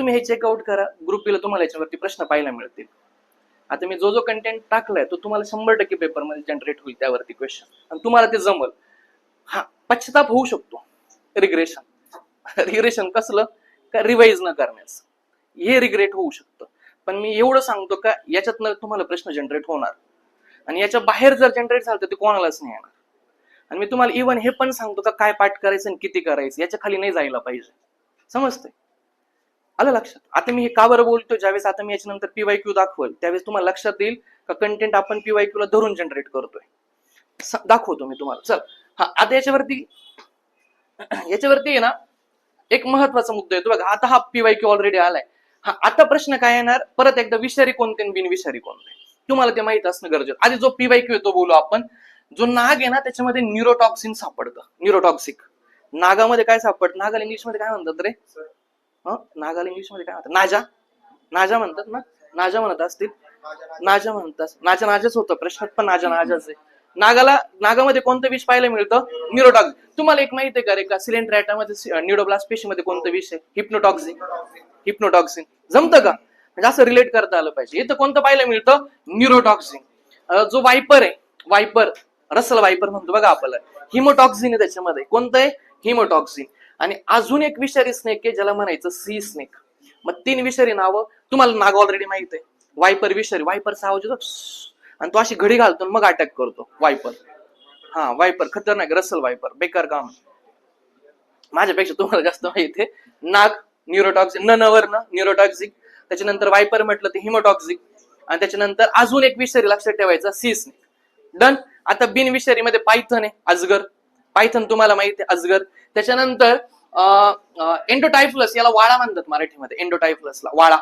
तुम्ही हे चेकआउट करा, ग्रुप बीला तुम्हाला याच्यावरती प्रश्न पाहायला मिळतील. आता मी जो कंटेंट टाकलाय तो तुम्हाला 100% पेपरमध्ये जनरेट होईल त्यावरती क्वेश्चन, आणि तुम्हाला ते जमल. हा, पश्चाताप होऊ शकतो, रिग्रेशन कसलं का रिवाइज न करण्यास, हे रिग्रेट होऊ शकतं. पण मी एवढं सांगतो का याच्यातनं तुम्हाला प्रश्न जनरेट होणार, आणि याच्या बाहेर जर जनरेट झालं तर ते कोणालाच नाही येणार. आणि मी तुम्हाला इव्हन हे पण सांगतो का काय पाठ करायचं आणि किती करायचं याच्या खाली नाही जायला पाहिजे. समजतंय? आलं लक्षात? आता मी हे का बरं बोलतो, ज्यावेळेस आता मी याच्यानंतर PYQ दाखवेल त्यावेळेस तुम्हाला लक्षात येईल का कंटेंट आपण PYQ ला धरून जनरेट करतोय. दाखवतो मी तुम्हाला. चल, हा, आता याच्यावरती आहे ना एक महत्वाचा मुद्दा येतो बघा. आता हा PYQ ऑलरेडी आलाय. हा, आता प्रश्न काय येणार, परत एकदा विषारी कोणते आणि बिनविषारी कोणते, तुम्हाला ते माहित असणं गरजेचं. आधी जो PYQ येतो बोलू आपण. जो नाग आहे ना त्याच्यामध्ये न्यूरोटॉक्सिन सापडतं, न्यूरोटॉक्सिक. नागामध्ये काय सापडतं, नागाला इंग्लिशमध्ये काय म्हणतात रे? नागाला इंग्लिशमध्ये काय म्हणतात? नाजा म्हणतात ना, नाजा म्हणत असतील, नाजा म्हणतात, नाजाच होतं प्रश्नात, पण नाजाच आहे. नागामध्ये कोणतं विष पाहायला मिळतं? न्यूरोटॉक्सिन. तुम्हाला एक माहिती आहे का रे, का सिलेंट्राटामध्ये न्यूरोब्लास्ट पेशीमध्ये कोणतं विष आहे? हिप्नोटॉक्सिन. जमतं का? म्हणजे असं रिलेट करता आलं पाहिजे. इथं कोणतं पाहायला मिळतं? न्यूरोटॉक्सिन. जो वायपर आहे, वायपर, रसल वायपर म्हणतो बघा आपल्याला, हिमोटॉक्सिन आहे त्याच्यामध्ये. कोणतं आहे? हिमोटॉक्सिन. आणि अजून एक विषारी स्नेक आहे ज्याला म्हणायचं सी स्नेक. मग 3 विषारी नावं तुम्हाला. नाग ऑलरेडी माहित आहे, वायपर विषारी, वायपरचा आवाज येतो आणि तो अशी घडी घालतो मग अटॅक करतो, वायपर. हा, वायपर खतरनाक, रसल वायपर, बेकार काम. माझ्यापेक्षा तुम्हाला जास्त माहिती आहे. नाग न्यूरोटॉक्सिक, न्यूरोटॉक्सिक. त्याच्यानंतर वायपर म्हटलं ते हिमोटॉक्सिक, आणि त्याच्यानंतर अजून एक विषारी लक्षात ठेवायचा, सी स्नेक. डन. आता बिनविषारी मध्ये पायथन आहे, अजगर. पायथन तुम्हाला माहिती आहे, अजगर. त्याच्यानंतर एंडोटायफ्लस, याला वाळा म्हणतात मराठीमध्ये. एंडोटायफ्लसला वाळा.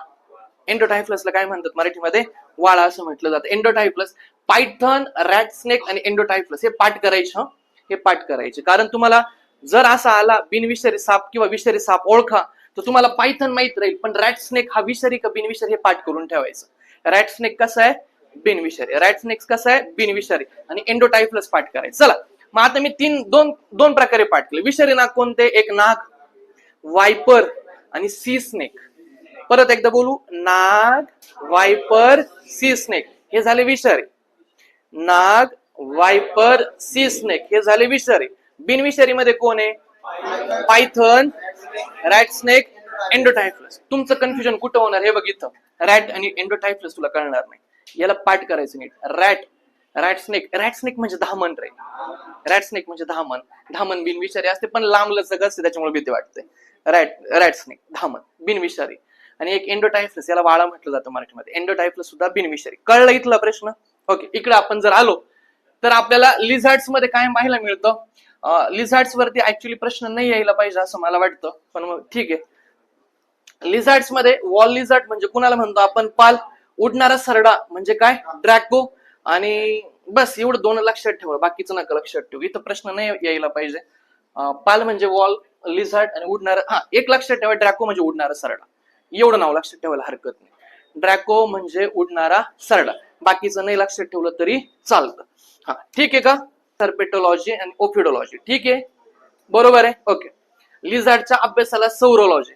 एंडोटायफ्लसला काय म्हणतात मराठीमध्ये? वाळा असं म्हटलं जातं. एंडोटायफ्लस, पायथन, रॅट स्नेक आणि एंडोटायफ्लस हे पाठ करायचे. हे पाठ करायचे, कारण तुम्हाला जर असा आला बिनविषारी साप किंवा विषारी साप ओळखा, तर तुम्हाला पायथन माहित राहील, पण रॅट स्नेक हा विषारी का बिनविषारी हे पाठ करून ठेवायचं. रॅट स्नेक कसं आहे? बिनविषारी. रॅट स्नेक कसं आहे? बिनविषारी. आणि एंडोटायफ्लस पाठ करायचं. चला, मग आता मी दोन प्रकारे पाठ केले. विषारी नाग कोणते? एक नाग, वायपर आणि सी स्नेक. परत एकदा बोलू, नाग, वायपर, सी स्नेक हे झाले विषारी. नाग, वायपर, सी स्नेक हे झाले विषारी. बिनविषारी मध्ये कोण आहे? पायथन, रॅट स्नेक, एंडोटायफ्लस. तुमचं कन्फ्युजन कुठं होणार हे बघितलं, रॅट आणि एंडोटायफ्लस तुला कळणार नाही. याला पाठ करायचं नीट. रॅट स्नेक म्हणजे धामण रे. रॅट स्नेक म्हणजे धामण बिनविषारी असते, पण लांब लचक असते त्याच्यामुळे भीती वाटते. रॅट स्नेक धामण बिनविषारी. आणि एक एंडोटायफ्लस, याला वाळा म्हटलं जातं मराठीमध्ये. एंडोटायफ्लस सुद्धा बिनविषारी. कळलं इथला प्रश्न? ओके, इकडे आपण जर आलो तर आपल्याला लिझार्ड्स मध्ये काय पाहायला मिळतं? लिझार्ड्स वरती ऍक्च्युली प्रश्न नाही यायला पाहिजे असं मला वाटतं, पण मग ठीक आहे. लिझार्ड्स मध्ये वॉल लिझार्ड म्हणजे कुणाला म्हणतो आपण? पाल. उडणारा सरडा म्हणजे काय? ड्रॅको. आणि बस एवढं 2 लक्षात ठेवा, बाकीचं नका लक्षात ठेवू, इथं प्रश्न नाही यायला पाहिजे. पाल म्हणजे वॉल लिझार्ड, आणि उडणारा, एक लक्षात ठेवा, ड्रॅको म्हणजे उडणारा सरडा. एवढं नाव लक्षात ठेवायला हरकत नाही. ड्रॅको म्हणजे उडणारा सरडा, बाकीचं नाही लक्षात ठेवलं तरी चालतं. हा, ठीक आहे का? सर्पेटोलॉजी आणि ओफिडोलॉजी, ठीक आहे, बरोबर आहे. ओके. लिझार्डच्या अभ्यासाला सौरॉलॉजी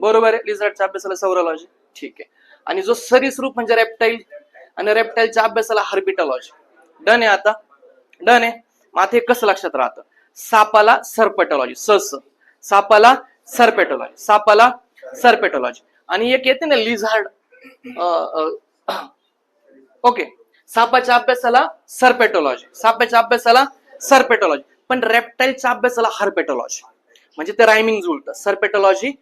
बरोबर आहे. लिझार्डच्या अभ्यासाला सौरॉलॉजी, ठीक आहे. आणि जो सरीसृप म्हणजे रेप्टाईल, आणि रेप्टाईलच्या अभ्यासाला हर्बिटॉलॉजी. डन आहे आता? डन आहे. मग आता हे कसं लक्षात राहतं? सापाला सर्पेटोलॉजी, सापाला सर्पेटोलॉजी. आणि एक येते ना लिझार्ड, ओके, सापाच्या अभ्यासाला सर्पेटोलॉजी, पण रेप्टाईलच्या अभ्यासाला हर्पेटोलॉजी. म्हणजे ते रायमिंग जुळतं, सर्पेटोलॉजी,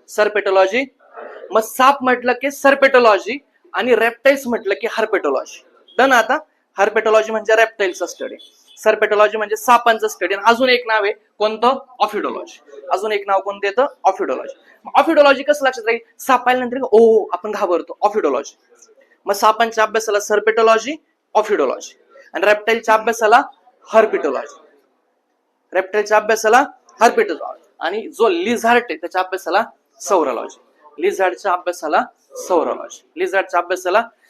सर्पेटोलॉजी. मग साप म्हटलं की सर्पेटोलॉजी, आणि रेप्टाईल्स म्हटलं की हर्पेटोलॉजी. डन आता? हर्पेटोलॉजी म्हणजे रेप्टाईलचा स्टडी, सर्पेटोलॉजी म्हणजे सापांचं स्टडी. आणि अजून एक नाव आहे कोणतं? ऑफिडोलॉजी. अजून एक नाव कोणतं येतं? ऑफिडोलॉजी. ऑफिडोलॉजी कसं लक्षात राहील? साप पाहिल्यानंतर ओ आपण घाबरतो, ऑफिडोलॉजी. मग सापांच्या अभ्यासाला सर्पेटोलॉजी, ऑफिडोलॉजी. आणि रेप्टाईलच्या अभ्यासाला हर्पिटोलॉजी. आणि जो लिझार्ड आहे त्याच्या अभ्यासाला सौरॉलॉजी. लिझार्डच्या अभ्यासाला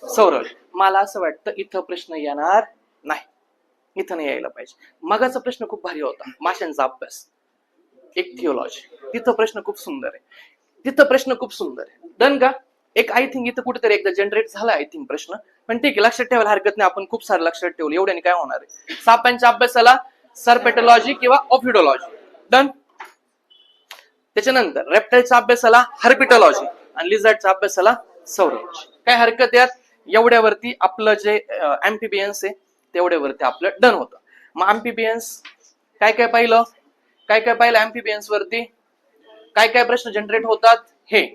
सौरॉलॉजी. मला असं वाटतं इथं प्रश्न येणार नाही, इथं नाही यायला पाहिजे. मगाचा प्रश्न खूप भारी होता, माशांचा अभ्यास, एक थिओलॉजी. तिथं प्रश्न खूप सुंदर आहे. तिथं प्रश्न खूप सुंदर आहे. डन का? एक आय थिंक इथं कुठेतरी एकदा जनरेट झाला आय थिंक प्रश्न, पण ठीक आहे, लक्षात ठेवायला हरकत नाही. आपण खूप सारं लक्षात ठेवलं, एवढ्याने काय होणार आहे. सापांच्या अभ्यासाला सर्पेटोलॉजी किंवा ऑफिडोलॉजी. डन. त्याच्यानंतर रेप्टाइलच्या अभ्यासाला हर्पिटोलॉजी आणि लिझर्डच्या अभ्यासाला सौरोलॉजी. काय हरकत यात? एवढ्यावरती आपलं जे अँफिबियन्स आहे तेवढ्यावरती आपलं डन होतं. मग अँफिबियन्स काय काय पाहिलं? काय काय पाहिलं अँफिबियन्स वरती? काय काय प्रश्न जनरेट होतात? हे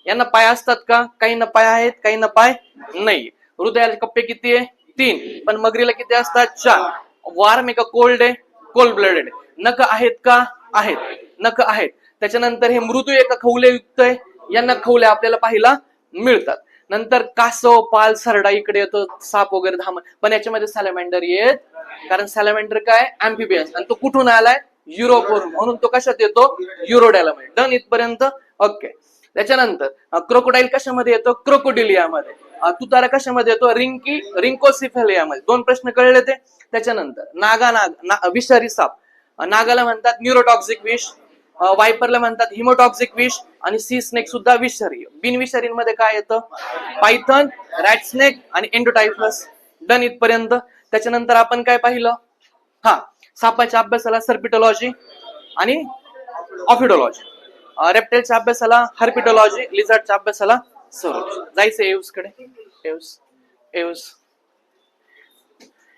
यांना पाय असतात का? काहींना पाय आहेत, काहींना पाय नाही. हृदयाला कप्पे किती आहे? 3. पण मगरीला किती असतात? 4. वार्म आहे का कोल्ड आहे? Cold blooded. नख आहेत का? आहेत, नख आहेत. त्याच्यानंतर हे मृदू आहे का खवलेयुक्त आहे? यांना खवले आपल्याला पाहायला मिळतात. नंतर कासव, पाल, सरडा इकडे येतो, साप वगैरे धाम, पण याच्यामध्ये सॅलमेंडर येत, कारण सॅलमेंडर काय? अँफिबियन्स. आणि तो कुठून आलाय? युरोपवरून, म्हणून तो कशात येतो? युरोडॅलामध्ये. डन इथपर्यंत? ओके. त्याच्यानंतर क्रोकोडाईल कशामध्ये येतो? क्रोकोडिलियामध्ये. तुतारा कशामध्ये येतो? रिंकोसिफेलियामध्ये. 2 प्रश्न कळले ते. त्याच्यानंतर विषारी साप, नागाला म्हणतात न्यूरोटॉक्सिक विष, वायपरला म्हणतात हिमोटॉक्सिक विष, आणि सी स्नेक सुद्धा विषारी. बिनविषारीमध्ये काय येतं? पायथन, रॅट स्नेक आणि एंडोटायफस. डन इथपर्यंत. त्याच्यानंतर आपण काय पाहिलं? सापाच्या अभ्यासाला सर्पिटोलॉजी आणि ऑफिडोलॉजी, रेप्टाइलच्या अभ्यासाला हर्पिटोलॉजी, लिझर्डच्या अभ्यासाला सौरोलॉजी. जायचं एव्स कडे.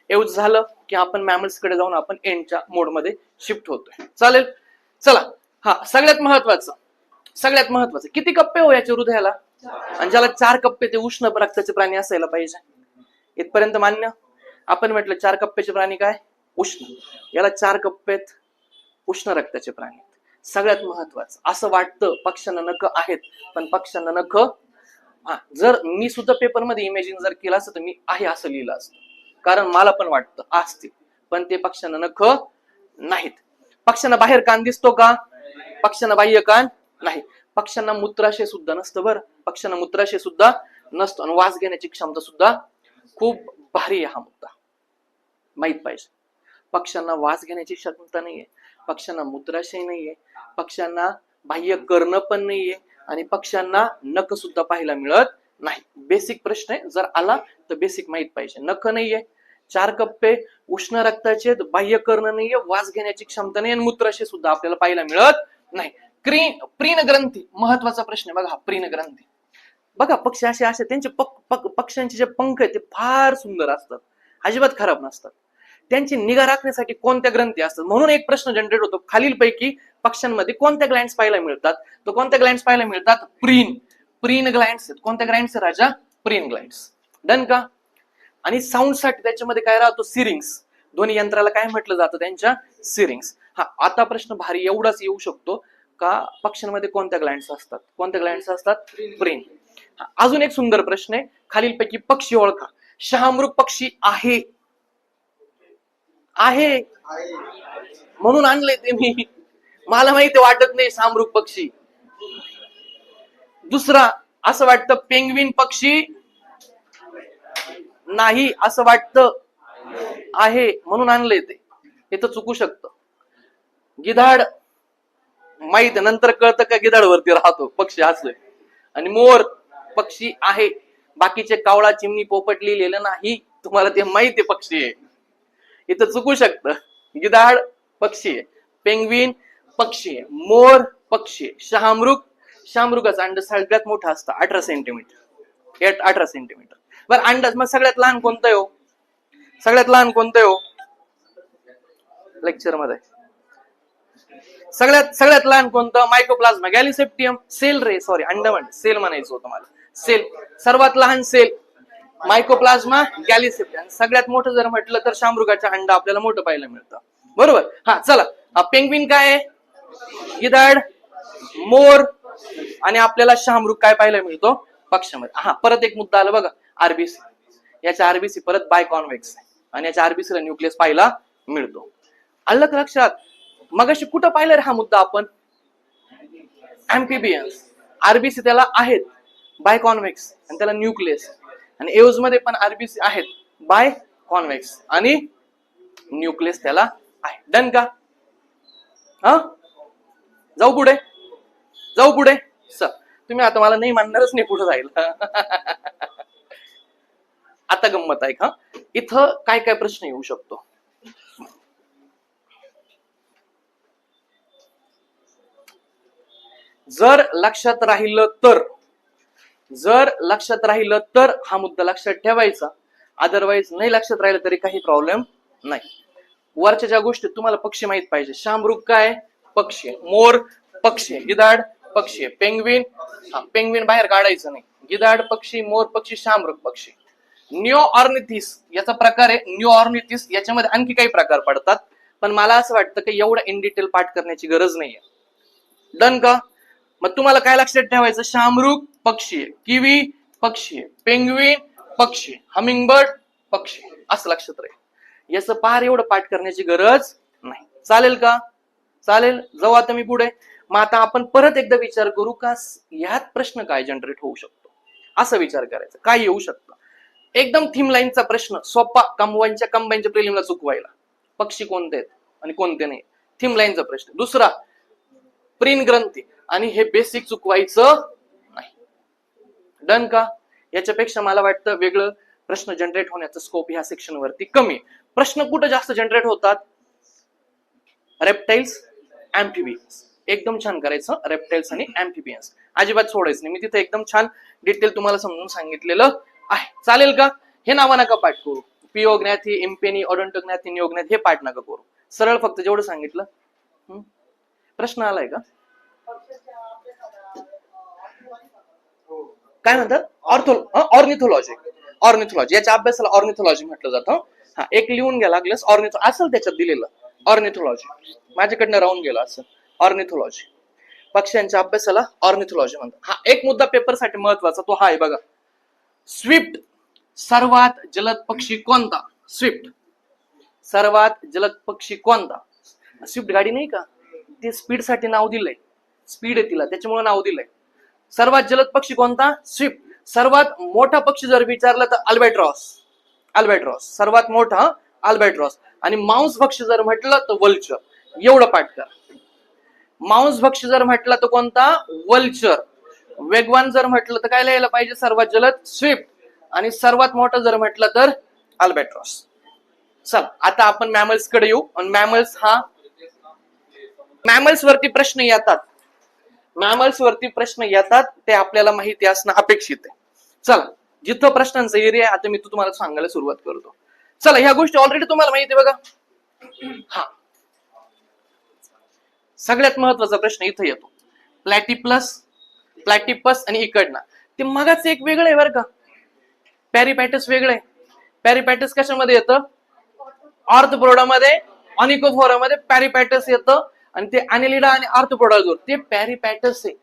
एव्स झालं की आपण मॅमल्स कडे जाऊन आपण एंडच्या मोड मध्ये शिफ्ट होतोय. चालेल? चला. सगळ्यात महत्वाचं किती कप्पे हो याच्या हृदयाला? आणि ज्याला 4 कप्पे ते उष्ण रक्ताचे प्राणी असायला पाहिजे. इथपर्यंत मान्य? आपण म्हटलं 4 कप्प्याचे प्राणी काय? उष्ण. याला 4 कप्पेत उष्ण रक्ताचे प्राणी. सगळ्यात महत्वाचं असं वाटतं पक्ष्यांना नख आहेत, पण पक्ष्यांना नख, जर मी सुद्धा पेपरमध्ये इमेजिन जर केलं असतं तर मी आहे असं लिहिलं असतं, कारण मला पण वाटतं असतील, पण ते पक्ष्यांना नख नाहीत. पक्ष्यांना बाहेर कान दिसतो का? पक्ष्यांना बाह्य कान नाही. पक्ष्यांना मूत्राशय सुद्धा नसतं. बरं, पक्ष्यांना मूत्राशय सुद्धा नसतो. आणि वास घेण्याची क्षमता सुद्धा खूप भारी आहे. हा मुद्दा माहित पाहिजे. पक्ष्यांना वास घेण्याची क्षमता नाहीये, पक्ष्यांना मूत्राशय नाहीये, पक्ष्यांना बाह्य कर्ण पण नाहीये, आणि पक्ष्यांना नख सुद्धा पाहायला मिळत नाही. बेसिक प्रश्न आहे, जर आला तर बेसिक माहित पाहिजे. नख नाहीये, 4 कप्पे, उष्ण रक्ताचे, बाह्य कर्ण नाहीये, वास घेण्याची क्षमता नाही, आणि मूत्राशय सुद्धा आपल्याला पाहायला मिळत नाही. प्रीण ग्रंथी महत्वाचा प्रश्न आहे बघा. प्रीण ग्रंथी बघा, पक्षी असे त्यांचे पक्ष्यांचे जे पंख आहेत ते फार सुंदर असतात, अजिबात खराब नसतात. त्यांची निगा राखण्यासाठी कोणत्या ग्रंथी असतात? म्हणून एक प्रश्न जनरेट होतो, खालीलपैकी पक्ष्यांमध्ये कोणत्या ग्लँड्स पाहायला मिळतात? तर कोणत्या ग्लँड्स पाहायला मिळतात? Preen glands. कोणत्या ग्लँड्स राजा? Preen glands. डन का? आणि साऊंड साठी त्याच्यामध्ये काय राहतो? सिरिंग्स. ध्वनी यंत्राला काय म्हटलं जातं? त्यांच्या सिरिंग्स. आता प्रश्न भारी एवढाच येऊ शकतो का पक्ष्यांमध्ये कोणत्या ग्लँड्स असतात? कोणत्या ग्लँड्स असतात? प्रीन. अजून एक सुंदर प्रश्न आहे, खालीलपैकी पक्षी ओळखा. शहामृग पक्षी आहे म्हणून आणले ते मी, मला माहिती वाटत नाही शहामृग पक्षी. दुसरा असं वाटतं पेंग्विन पक्षी नाही, असं वाटतं आहे म्हणून आणले ते. हे तर चुकू शकतं. गिधाड माहित, नंतर कळतं का गिधाड वरती राहतो पक्षी असले. आणि मोर पक्षी आहे, बाकीचे कावळा, चिमणी, पोपट लिहिलेलं नाही, तुम्हाला ते माहिती पक्षी आहे. इथं चुकू शकतं. गिधाड पक्षी आहे, पेंग्विन पक्षी आहे, मोर पक्षी आहे, शहामृगाचं अंड सगळ्यात मोठं असतं, 18 सेंटीमीटर. 18 सेंटीमीटर. बरं, अंडच मग सगळ्यात लहान कोणतं हो? सगळ्यात लहान कोणतं हो? लेक्चर मध्ये सगळ्यात लहान कोणतं? मायकोप्लाझ्मा गॅलिसेप्टियम. सेल रे, सॉरी, अंड म्हणजे सेल म्हणायचं होतं मला. सेल, सर्वात लहान सेल मायकोप्लाझ्मा गॅलिसेप्टियम. सगळ्यात मोठं जर म्हटलं तर शामृगाच्या अंड आपल्याला मोठं पाहायला मिळतं. बरोबर. चला, पेंग्विन काय आहे? गिधाड, मोर, आणि आपल्याला शहामृग काय पाहायला मिळतो? पक्ष्यामध्ये. परत एक मुद्दा आला बघा, आरबीसी. याच्या आरबीसी परत बायकॉन्व्हेक्स आहे, आणि याच्या आरबीसीला न्यूक्लियस पाहायला मिळतो. आलं का लक्षात? मगाशी कुठं पाहिलं रे हा मुद्दा आपण? अँफिबियन्स. आरबीसी त्याला आहेत बायकॉन्व्हेक्स, आणि त्याला न्यूक्लियस. आणि एव्स मध्ये पण आरबीसी आहेत बाय कॉन्व्हेक्स, आणि न्यूक्लियस त्याला आहे. डन का? जाऊ पुढे. चल, तुम्ही आता मला नाही मानणारच नाही पुढे जाईल. आता गंमत आहे का, इथं काय काय प्रश्न येऊ शकतो. जर लक्षात राहिलं तर हा मुद्दा लक्षात ठेवायचा, अदरवाईज नाही लक्षात राहिलं तरी काही प्रॉब्लेम नाही. वरच्या ज्या गोष्टी तुम्हाला पक्षी माहित पाहिजे, शामरुग काय पक्षी, मोर पक्षी, गिधाड पक्षी, पेंग्विन, पेंग्विन बाहेर काढायचं नाही, गिधाड पक्षी, मोर पक्षी, शामरुग पक्षी. न्यू ऑर्निथिस याचा प्रकार आहे, न्यू ऑर्निथिस याच्यामध्ये आणखी काही प्रकार पडतात, पण मला असं वाटतं की एवढं इन डिटेल पाठ करण्याची गरज नाहीये. डन का? मग तुम्हाला काय लक्षात ठेवायचं, शामरुग पक्षी, किवी पक्षी, पेंग्विन पक्षी, हमिंगबर्ड पक्षी, असं लक्षात राहील. याचं पार एवढं पाठ करण्याची गरज नाही. चालेल का? चालेल. जाऊ आता मी पुढे. मग आता आपण परत एकदा विचार करू का यात प्रश्न काय जनरेट होऊ शकतो, असं विचार करायचं काय येऊ शकतं. एकदम थीम लाईनचा प्रश्न सोपा, कंबाईनच्या प्रिलिमला चुकवायला, पक्षी कोणते आहेत आणि कोणते नाही, थीम लाईनचा प्रश्न. दुसरा प्रीन ग्रंथी, आणि हे बेसिक चुकवायचं नाही. डन का? याच्यापेक्षा मला वाटतं वेगळं प्रश्न जनरेट होण्याचा स्कोप ह्या सेक्शन वरती कमी. प्रश्न कुठं जास्त जनरेट होतात, रेप्टाइल्स, अँफिबियन्स. एकदम छान करायचं, रेप्टाइल्स आणि अँफिबियन्स अजिबात सोडायचं नाही. मी तिथे एकदम छान डिटेल तुम्हाला समजून सांगितलेलं आहे. चालेल का? हे नावा नका पाठ करू, पिओग्नॅथी, इम्पेनी, ओडोंटोग्नॅथी, निओग्नॅथी, हे पाठ नका करू. सरळ फक्त जेवढं सांगितलं. प्रश्न आलाय का? काय म्हणतात? ऑर्निथोलॉजी. ऑर्निथोलॉजी याच्या अभ्यासाला ऑर्निथोलॉजी म्हटलं जातं. हा, एक लिहून घ्या लागल्यास, ऑर्निथो असेल त्याच्यात दिलेलं, ऑर्निथोलॉजी माझ्याकडनं राहून गेलं असं. ऑर्निथोलॉजी, पक्ष्यांच्या अभ्यासाला ऑर्निथोलॉजी म्हणतात. हा एक मुद्दा पेपरसाठी महत्वाचा तो हा आहे बघा. स्विफ्ट, सर्वात जलद पक्षी कोणता? स्विफ्ट, सर्वात जलद पक्षी कोणता? स्विफ्ट गाडी नाही का, ते स्पीड साठी नाव दिलंय, स्पीड आहे तिला त्याच्यामुळे नाव दिलंय. सर्वात जलद पक्षी कोणता? स्विफ्ट. सर्वात मोठा पक्षी जर विचारलं तर अल्बेट्रॉस. अल्बेट्रॉस सर्वात मोठा अल्बेट्रॉस. आणि मांस भक्ष्य जर म्हटलं तर वल्चर. एवढं पाठ करा. मांस भक्ष्य जर म्हटलं तर कोणता? वल्चर. वेगवान जर म्हटलं तर काय लिहायला पाहिजे? सर्वात जलद स्विफ्ट. आणि सर्वात मोठं जर म्हटलं तर अल्बेट्रॉस. चला आता आपण मॅमल्स कडे येऊ. आणि मॅमल्स वरती प्रश्न येतात, मॅमल्स वरती प्रश्न येतात ते आपल्याला माहिती असणं अपेक्षित आहे. चला, जिथं प्रश्नांचा एरिया आता मी तुम्हाला सांगायला सुरुवात करतो. चला, ह्या गोष्टी ऑलरेडी तुम्हाला माहिती आहे बघा. हा, सगळ्यात महत्वाचा प्रश्न इथं येतो, प्लॅटिपस आणि इकडना. ते मगाच एक वेगळं आहे बरं का, पॅरिपॅटस वेगळं आहे. पॅरिपॅटस कशामध्ये येतं? ऑर्थोपोडामध्ये, ऑनिकोफोरामध्ये पॅरिपॅटस येतं. आणि ते अॅनिलिडा आणि आर्थ्रोपोडा जोड ते पॅरिपॅटस आहे.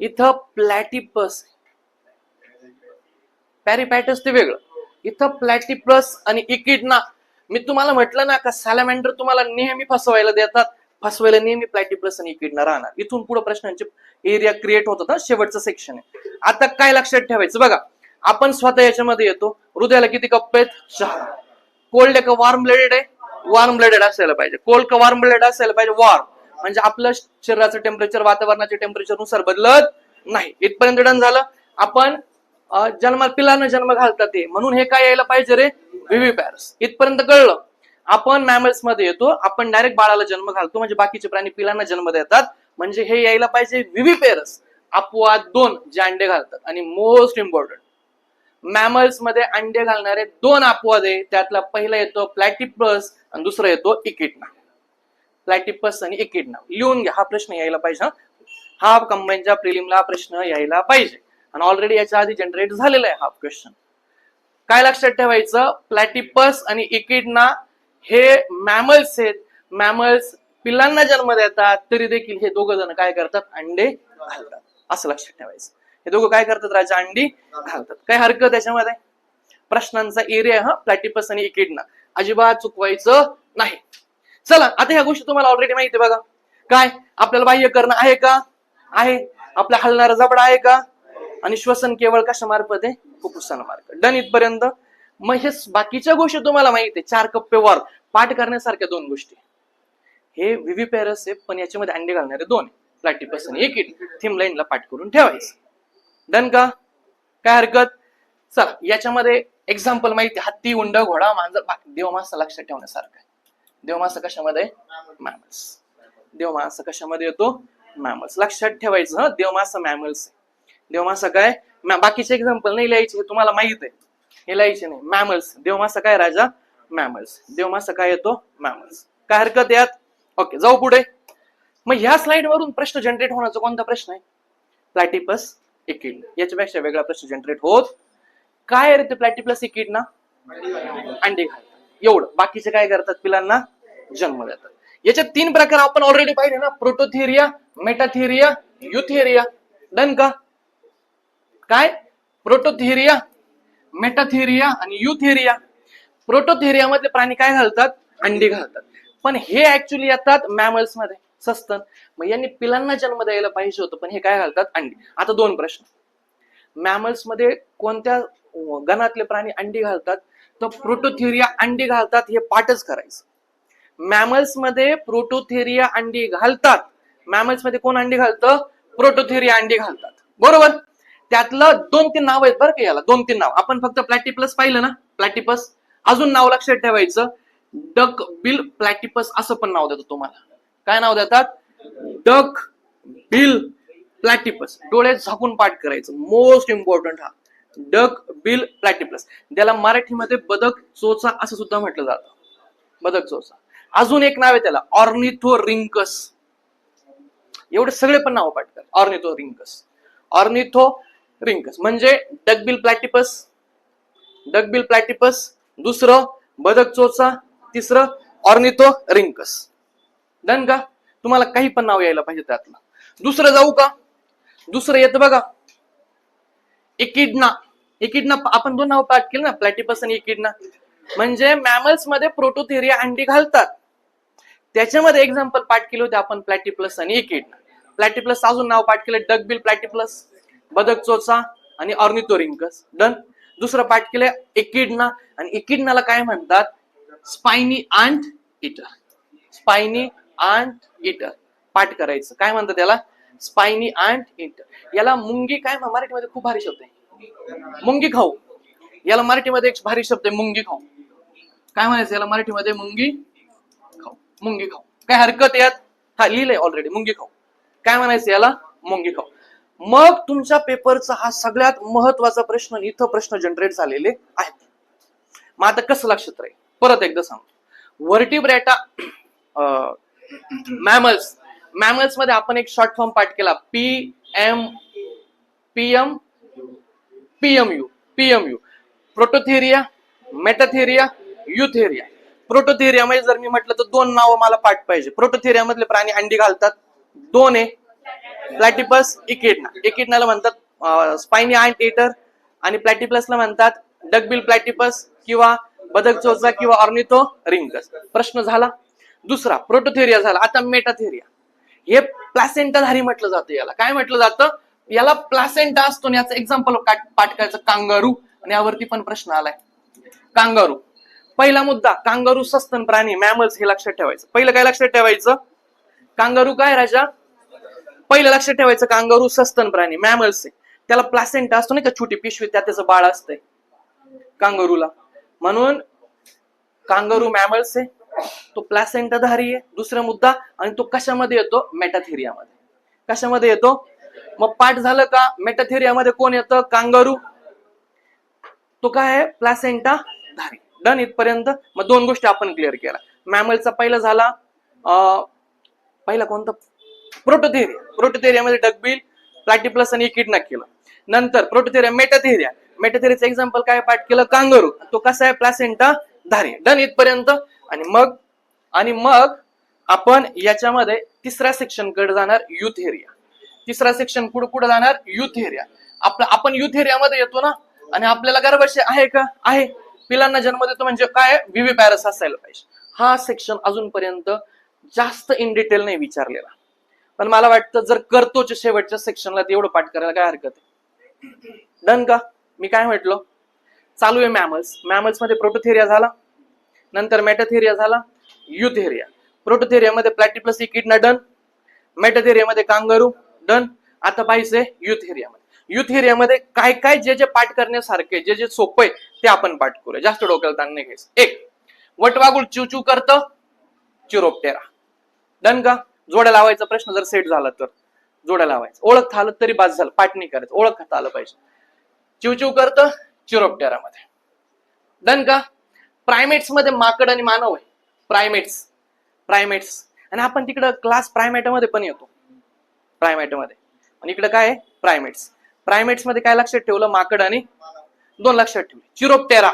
इथं प्लॅटिपस, पॅरिपॅटस ते वेगळं, इथं प्लॅटिपस आणि इकिडना. मी तुम्हाला म्हटलं ना का सॅलॅमेंडर तुम्हाला नेहमी फसवायला देतात, फसवायला नेहमी प्लॅटिपस आणि इकिडना राहणार. इथून पुढे प्रश्नांचे एरिया क्रिएट होत होता, शेवटचं सेक्शन आहे. आता काय लक्षात ठेवायचं बघा, आपण स्वतः याच्यामध्ये येतो. हृदयाला किती कप्पे आहेत? 6. कोल्ड आहे का वार्म ब्लडेड आहे? वार्म ब्लडेड असायला पाहिजे. कोल्ड का वार्म ब्लडेड असायला पाहिजे? वार्म. म्हणजे आपलं शरीराचं टेम्परेचर वातावरणाच्या टेम्परेचर नुसार बदलत नाही. इथपर्यंत डन झालं. आपण पिलांना जन्म घालतात ते, म्हणून हे काय यायला पाहिजे रे? विव्हिपॅरस. इथपर्यंत कळलं. आपण मॅमल्स मध्ये येतो, आपण डायरेक्ट बाळाला जन्म घालतो, म्हणजे बाकीचे प्राणी पिलांना जन्म देतात, म्हणजे हे यायला पाहिजे विव्हिपॅरस. अपवाद 2 जे अंडे घालतात. आणि मोस्ट इम्पॉर्टंट, मॅमल्स मध्ये अंडे घालणारे 2 अपवाद आहे. त्यातला पहिला येतो प्लॅटिपस आणि दुसरा येतो इकिडना. प्लॅटिपस आणि इकिडना लिहून घ्या. हा प्रश्न यायला पाहिजे. हा कंबाईनच्या प्रिलिमला प्रश्न यायला पाहिजे. आणि ऑलरेडी याच्या आधी जनरेट झालेला आहे हा क्वेश्चन. काय लक्षात ठेवायचं? प्लॅटिपस आणि इकिडना हे मॅमल्स आहेत. मॅमल्स पिलांना जन्म देतात, तरी देखील हे दोघं जण काय करतात? अंडे घालतात. असं लक्षात ठेवायचं. हे दोघं काय करतात? राजा अंडी घालतात. काय हरकत त्याच्यामध्ये? प्रश्नांचा एरिया हा प्लॅटिपस आणि इकिडना, अजिबात चुकवायचं नाही. चला, आता ह्या गोष्टी तुम्हाला ऑलरेडी माहिती आहे बघा. काय आपल्याला बाह्य करणं आहे का? आहे. आपला हलणारा जबडा आहे का? आणि श्वसन केवळ कशा मार्फत आहे? फुफ्फुसामार्फत. डन इथपर्यंत. मग हे बाकीच्या गोष्टी तुम्हाला माहिती आहे. 4 कप्पे वर पाठ करण्यासारख्या 2 गोष्टी. हे विव्हिपॅरस आहे, पण याच्यामध्ये अंडे घालणारे 2 आहे. प्लॅटिपस आणि इकिड थीम लाईनला पाठ करून ठेवायचं. डन का? काय हरकत? चला याच्यामध्ये एक्झाम्पल माहिती, हत्ती, उंड, घोडा, मांजर, देवमासा लक्षात ठेवण्यासारखं आहे. देवमासा कशामध्ये? मॅमल्स. देवमासा कशामध्ये येतो? मॅमल्स. लक्षात ठेवायचं, देवमासा मॅमल्स. देवमासा काय? बाकीचे एक्झाम्पल नाही लिहायचे, हे तुम्हाला माहित आहे, हे लिहायचे नाही. मॅमल्स. देवमासा काय राजा? मॅमल्स. देवमासा काय येतो? मॅमल्स. काय हरकत यात? ओके, जाऊ पुढे. मग ह्या स्लाइड वरून प्रश्न जनरेट होण्याचा कोणता प्रश्न आहे? प्लॅटिपस इकिड. याच्यापेक्षा वेगळा प्रश्न जनरेट होत काय रे? ते प्लॅटिपस इकिड ना अंडे घालतात, एवढं. बाकीचे काय करतात? पिलांना जन्म देतात. याच्यात 3 प्रकार आपण ऑलरेडी पाहिले ना, प्रोटोथेरिया, मेटाथेरिया, युथेरिया. डन का? काय? प्रोटोथेरिया, मेटाथेरिया आणि युथेरिया. प्रोटोथेरिया मधले प्राणी काय घालतात? अंडी घालतात. पण हे ऍक्च्युली येतात मॅमल्स मध्ये, सस्तन. मग यांनी पिलांना जन्म द्यायला पाहिजे होतं, पण हे काय घालतात? अंडी. आता 2 प्रश्न. मॅमल्स मध्ये कोणत्या गणातले प्राणी अंडी घालतात? तर प्रोटोथेरिया अंडी घालतात, हे पाठच करायचं. मॅमल्स मध्ये प्रोटोथेरिया अंडी घालतात. मॅमल्स मध्ये कोण अंडी घालतं? प्रोटोथेरिया अंडी घालतात, बरोबर. त्यातलं 2-3 नाव आहेत बरं का याला, 2-3 नाव. आपण फक्त प्लॅटिपस पाहिलं ना, प्लॅटिपस. अजून नाव लक्षात ठेवायचं, डक बिल प्लॅटिपस असं पण नाव देतो तुम्हाला. काय नाव देतात? Duck bill platypus. डोळे झाकून पाठ करायचं, मोस्ट इम्पॉर्टंट हा. Duck bill platypus. त्याला मराठीमध्ये बदक चोचा असं सुद्धा म्हटलं जातं, बदक चोचा. अजून एक नाव आहे त्याला, ऑर्निथोरिंकस. एवढे सगळे पण नाव पाठ कर. ऑर्निथोरिंकस. ऑर्निथोरिंकस म्हणजे डकबिल प्लॅटिपस, डकबिल प्लॅटिपस. दुसरं बदक चोचा. तिसरं ऑर्निथोरिंकस. डन का? तुम्हाला काही पण नाव यायला पाहिजे त्यातलं. दुसरं जाऊ का? दुसरं येतं बघा, इकिडना. इकिडना आपण 2 नाव पाठ केलं ना, प्लॅटिपस आणि इकिडना. म्हणजे मॅमल्स मध्ये प्रोटोथेरिया अंडी घालतात, त्याच्यामध्ये एक्झाम्पल पाठ केले होते आपण प्लॅटिपस आणि इकिडना. प्लॅटिपस अजून नाव पाठ केलं, डकबिल प्लॅटिपस, बदक चोचा आणि ऑर्निथोरिंकस. डन. दुसरं पाठ केलं इकिडना, आणि इकिडनाला काय म्हणतात? Spiny anteater. Spiny anteater पाठ करायचं. काय म्हणतात त्याला? Spiny anteater. याला मुंगी काय मराठीमध्ये खूप भारी शब्द आहे, मुंगी खाऊ. याला मराठीमध्ये एक भारी शब्द आहे, मुंगी खाऊ. काय म्हणायचं याला मराठीमध्ये? मुंगी खाऊ. मुंगी खाऊ. काय हरकत यात? हा लिहिलंय ऑलरेडी, मुंगी खाऊ. काय म्हणायचं याला? मुंगी खाऊ. मग तुमच्या पेपरचा हा सगळ्यात महत्वाचा प्रश्न, इथं प्रश्न जनरेट झालेले आहेत. मग आता कसं लक्षात राहील? परत एकदा सांगतो. व्हर्टिब्रेटा मॅमल्स. मॅमल्स मध्ये आपण एक शॉर्ट फॉर्म पाठ केला, PMU. Prototheria, metatheria, eutheria. Prototheria मध्ये जर मी म्हटलं तर 2 नावं मला पाठ पाहिजे. प्रोटोथेरिया मधले प्राणी अंडी घालतात, 2 आहे, प्लॅटिपस, इकिडना. इकिडनाला म्हणतात स्पायनी आंट इटर, आणि प्लॅटिपसला म्हणतात डकबिल प्लॅटिपस किंवा बदक चोचा किंवा ऑर्निथोरिंकस. प्रश्न झाला. दुसरा प्रोटोथेरिया झाला. आता मेटाथेरिया. हे प्लॅसेंटाधारी म्हटलं जातं. याला काय म्हटलं जातं? याला प्लॅसेंटा असतो. याचं एक्झाम्पल पाठ करायचं, कांगारू. आणि यावरती पण प्रश्न आलाय, कांगारू. पहिला मुद्दा, कांगारू सस्तन प्राणी, मॅमल्स, हे लक्षात ठेवायचं. पहिलं काय लक्षात ठेवायचं? कांगारू काय राजा? पहिलं लक्षात ठेवायचं, कांगारू सस्तन प्राणी, मॅमल्स आहे. त्याला प्लॅसेंटा असतो नाही का, छोटी पिशवी, त्यात त्याचं बाळ असतंय कांगारूला. म्हणून कांगारू मॅमल्स आहे, तो प्लॅसेंटाधारी आहे. दुसरा मुद्दा. आणि तो कशामध्ये येतो? मेटाथेरियामध्ये. कशामध्ये येतो? मग पाठ झालं का? मेटाथेरियामध्ये कोण येतं? कांगारू. तो काय आहे? प्लॅसेंटाधारी. डन इथपर्यंत. मग 2 गोष्टी आपण क्लिअर केल्या. मॅमलचा पहिला झाला, पहिला कोणता? प्रोटोथेरिया. प्रोटोथेरियामध्ये डकबिल, प्लॅटिपस आणि इकिडना केलं. नंतर प्रोटोथेरिया, मेटाथेरिया. मेटाथेरियाचं एक्झाम्पल काय पाठ केलं? कांगारू. तो कसा आहे? प्लॅसेंटाधारी. डन इथपर्यंत. आणि मग आपण याच्यामध्ये तिसऱ्या सेक्शन कडे जाणार, युथेरिया. तिसरा सेक्शन कुठे जाणार? युथेरिया. आपण युथेरियामध्ये येतो ना, आणि आपल्याला गर्भाशय आहे का? आहे. पिलांना जन्म देतो म्हणजे काय? विव्हिपॅरस असायला पाहिजे. हा सेक्शन अजूनपर्यंत जास्त इन डिटेल नाही विचारलेला, पण मला वाटतं जर करतोच्या शेवटच्या सेक्शनला तेवढं पाठ करायला काय हरकत आहे. डन का? मी काय म्हटलं? चालू आहे मॅमल्स. मॅमल्स मध्ये प्रोटोथेरिया झाला, नंतर मेटाथेरिया झाला, युथेरिया. प्रोटोथेरिया मध्ये प्लॅटिपस, इकिडना. डन. मेटाथेरियामध्ये कांगारू, डन. आता पाहिजे युथ एरियामध्ये. युथ एरियामध्ये काय काय जे जे पाठ करण्यासारखे जे जे सोपे ते आपण पाठ करूया, जास्त डोक्याला ताण नाही घ्यायचं. एक, वटवागुळ चिवचिव करतं, चिरोप्टेरा. डन का? जोड्या लावायचा प्रश्न जर सेट झाला तर जोड्या लावायचं. ओळखता आलं तरी बास झालं, पाठ नाही करायचं, ओळखता आलं पाहिजे. चिवचिव करतं चिरोप्टेरा मध्ये. डन का? प्रायमेट्स मध्ये माकड आणि मानव आहे. प्रायमेट्स प्रायमेट्स आणि आपण तिकडं क्लास प्रायमेटामध्ये पण येतो. प्रायमेटमध्ये आणि इकडे काय आहे? प्रायमेट्स. प्रायमेट्स मध्ये काय लक्षात ठेवलं? माकड आणि दोन लक्षात ठेवले. चिरोप्टेरा.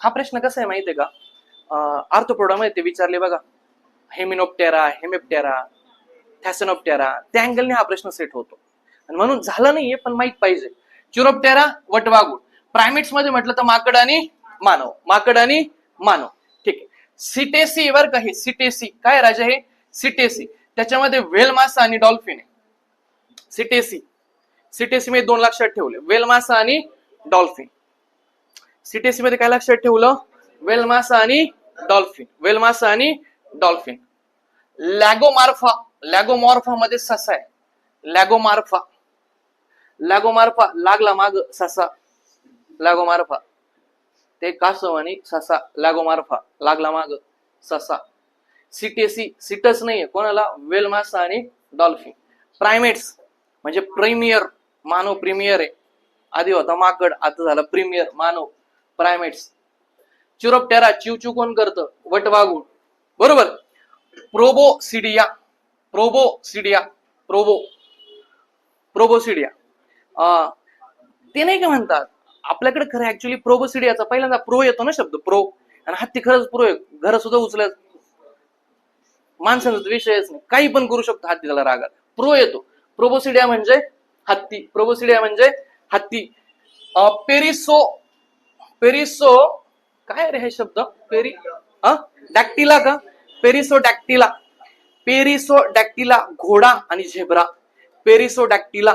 हा प्रश्न कसा आहे माहितीये का? आर्थोपोडामध्ये ते विचारले बघा, हेमिनोप्टेरा, हेमेप्टेरा, थॅसनोप्टेरा, त्या अँगलने हा प्रश्न सेट होतो आणि म्हणून झालं नाहीये पण माहित पाहिजे. चिरोप्टेरा, वटवागुळ. प्रायमेट्स मध्ये म्हटलं तर माकड आणि मानव, माकड आणि मानव. ठीक आहे. सिटेसी वर का हे सिटेसी काय राजा? हे सिटेसी. त्याच्यामध्ये व्हेल मासा आणि डॉल्फिन आहे. सिटेसी. सिटेसी मध्ये दोन लक्षात ठेवले, व्हेल मासा आणि डॉल्फिन. सिटेसी मध्ये काय लक्षात ठेवलं? व्हेल मासा आणि डॉल्फिन, व्हेल मासा आणि डॉल्फिन. लॅगोमार्फा, लॅगोमॉर्फा मध्ये ससा आहे. लॅगोमार्फा, लॅगोमार्फा लागला माग ससा, लॅगोमार्फा. ते कासव आणि ससा, लॅगोमार्फा लागला माग ससा. सिटेसी, सिटस नाहीये कोणाला? व्हेल मासा आणि डॉल्फिन. प्रायमेट्स म्हणजे प्रीमियर, मानव प्रीमियर आहे. आधी होता माकड, आता झाला प्रीमियर मानव, प्रायमेट्स. चिरोप्टेरा, चिवचिव कोण करतं? वटवागुळ. बरोबर. प्रोबोसिडिया, प्रोबोसिडिया, प्रोबोसिडिया. ते नाही का म्हणतात आपल्याकडे खरं ऍक्च्युली प्रोबोसिडियाचा पहिल्यांदा प्रो येतो ना शब्द, प्रो. आणि हत्ती खरंच प्रो आहे, घर सुद्धा उचलत. माणसाचा विषयच नाही, काही पण करू शकतो हत्ती त्याला रागात. प्रो येतो. प्रोबोसिडिया म्हणजे हत्ती, प्रोबोसिडिया म्हणजे हत्ती. पेरिसो, पेरिसो काय रे हे शब्द? पेरी डॅक्टिला का? पेरिसो डॅक्टिला, पेरिसो डॅक्टिला घोडा आणि झेब्रा. पेरिसो डॅक्टिला,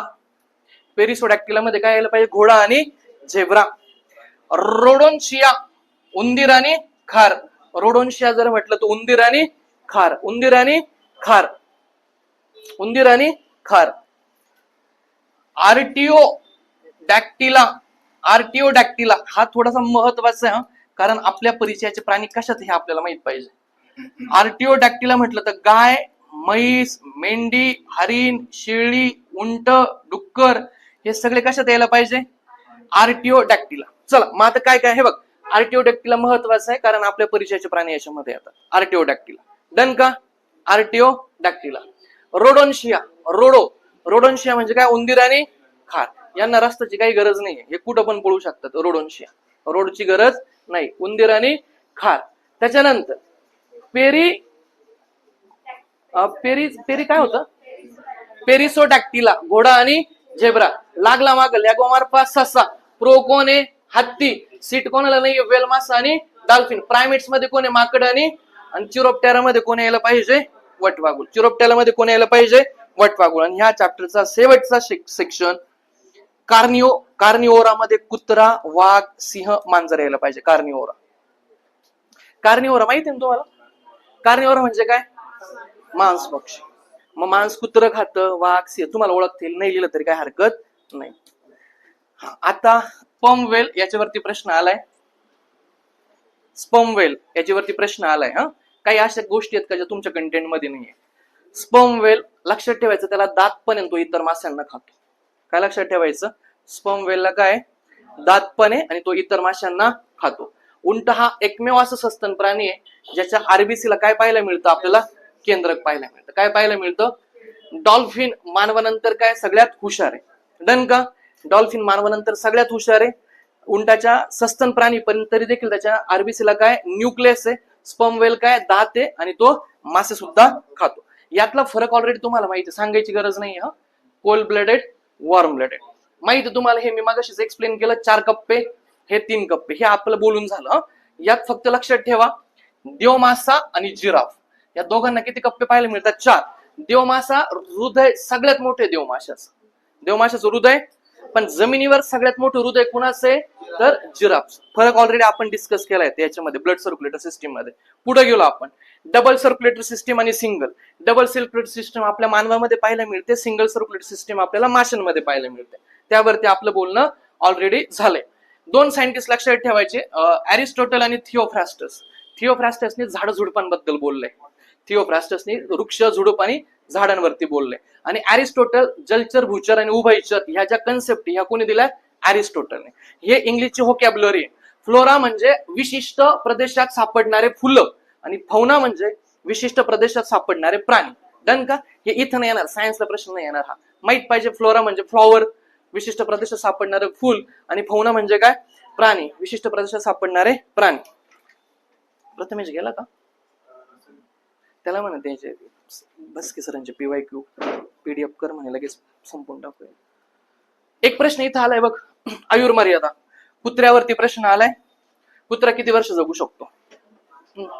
पेरिसो डॅक्टिला मध्ये काय यायला पाहिजे? घोडा आणि झेब्रा. रोडोन्शिया, उंदीर आणि खार. रोडोन्शिया जर म्हटलं तर उंदीर आणि खार, उंदीर आणि खार, उंदीर आणि खार. आर्टिओ डॅक्टिला, आर्टिओ डॅक्टिला हा थोडासा महत्वाचा आहे कारण आपल्या परिचयाचे प्राणी कशात हे आपल्याला माहित पाहिजे. आर्टिओ डॅक्टिला म्हटलं तर गाय, म्हैस, मेंढी, हरिण, शेळी, उंट, डुक्कर हे सगळे कशात यायला पाहिजे? आर्टिओ डॅक्टिला. चला मग आता काय काय हे बघ, आर्टिओ डॅक्टिला महत्वाचं आहे कारण आपल्या परिचयाचे प्राणी याच्यामध्ये येतात. आर्टिओ डॅक्टिला. डन का? आर्टिओ डॅक्टिला. रोडोन्शिया, रोडो, रोडोन्शिया म्हणजे काय? उंदीर आणि खार. यांना रस्त्याची काही गरज नाही, हे कुठं पण पळू शकतात. रोडोन्शिया, रोडची गरज नाही, उंदीर आणि खार. त्याच्यानंतर पेरी, पेरी पेरी काय होतं? पेरिसो डॅक्टिला घोडा आणि झेब्रा. लागला माग लॅगोमार्फा ससा. प्रो कोण आहे? हत्ती. सीट कोणाला नाही? व्हेल मासा आणि डॉल्फिन. प्रायमेट्स मध्ये कोण आहे? माकड आणि चिरोप्टेरा मध्ये कोण यायला पाहिजे? वटवागुळ. चिरोप्टेरा मध्ये कोण यायला पाहिजे? वटवागुळ. आणि ह्या चॅप्टरचा शेवटचा सेक्शन कार्निओ, कार्निओरा मध्ये कुत्रा, वाघ, सिंह, मांजर यायला पाहिजे. कार्निओरा, कार्निओरा माहिती ना तुम्हाला? कार्निओरा म्हणजे काय? मांस पक्षी. मग मांस कुत्र खातं, वाघ, सिंह तुम्हाला ओळखतील, नाही लिहिलं तरी काय हरकत नाही. आता स्पर्म वेल याच्यावरती प्रश्न आलाय. स्पर्म वेल याच्यावरती प्रश्न आलाय. काही अशा गोष्टी आहेत का ज्या तुमच्या कंटेंट मध्ये नाहीये. स्पर्म वेल लक्षात ठेवायचं, त्याला दात पण आहे, तो इतर माशांना खातो. काय लक्षात ठेवायचं? स्पर्म वेलला काय दात पण आहे आणि तो इतर माशांना खातो. उंट हा एकमेव असं सस्तन प्राणी आहे ज्याच्या आरबीसीला काय पाहायला मिळतं? आपल्याला केंद्रक पाहायला मिळतं. काय पाहायला मिळतं? डॉल्फिन मानवानंतर काय सगळ्यात हुशार आहे. डन का? डॉल्फिन मानवानंतर सगळ्यात हुशार आहे. उंटाच्या सस्तन प्राणी पण तरी देखील त्याच्या आरबीसीला काय न्यूक्लियस आहे. स्पर्म वेल काय दात आहे आणि तो मासे सुद्धा खातो. यातला फरक ऑलरेडी तुम्हाला माहिती, सांगायची गरज नाही. कोल्ड ब्लडेड, वॉर्म ब्लडेड माहिती तुम्हाला. हे मी मागाशीच एक्सप्लेन केलं. 4 कप्पे, हे 3 कप्पे, हे आपलं बोलून झालं. यात फक्त लक्षात ठेवा देवमासा आणि जिराफ या दोघांना किती कप्पे पाहायला मिळतात? 4. देवमासा हृदय सगळ्यात मोठे देवमाशाचं, देवमाशाचं हृदय पण जमिनीवर सगळ्यात मोठं हृदय कुणाचं आहे तर जिराफ. फरक ऑलरेडी आपण डिस्कस केलाय याच्यामध्ये ब्लड सर्क्युलेटरी सिस्टीम मध्ये. पुढे गेलो आपण. डबल सर्क्युलेटरी सिस्टीम आणि सिंगल. डबल सर्क्युलेटरी सिस्टीम आपल्या मानवामध्ये पाहायला मिळते, सिंगल सर्क्युलेटरी सिस्टीम आपल्याला माशांमध्ये पाहायला मिळते. त्यावरती आपलं बोलणं ऑलरेडी झालंय. दोन सायंटिस्ट लक्षात ठेवायचे, अरिस्टॉटल आणि थिओफ्रास्टस. थिओफ्रास्टसने झाड झुडपांबद्दल बोललंय, थिओफ्रास्टसने वृक्ष झुडूप आणि झाडांवरती बोललंय. आणि अरिस्टॉटल जलचर भूचर आणि उभयचर ह्या ज्या कन्सेप्ट ह्या कोणी दिल्या अरिस्टॉटलने. हे इंग्लिशची व्होकॅब्युलरी आहे. फ्लोरा म्हणजे विशिष्ट प्रदेशात सापडणारे फुलं आणि फौना म्हणजे विशिष्ट प्रदेशात सापडणारे प्राणी. डन का? हे इथं नाही येणार, सायन्सला प्रश्न नाही येणार. हा माहित पाहिजे. फ्लोरा म्हणजे फ्लॉवर, विशिष्ट प्रदेशात सापडणारे फुल, आणि फौना म्हणजे काय प्राणी, विशिष्ट प्रदेशात सापडणारे प्राणी. प्रथमेश गेला का? त्याला म्हणा त्याचे बस की सरांचे PYQ PDF कर म्हणे, लगेच संपून टाकूया. एक प्रश्न इथं आलाय बघ, आयुर्मर्यादा. कुत्र्यावरती प्रश्न आलाय. कुत्रा किती वर्ष जगू शकतो?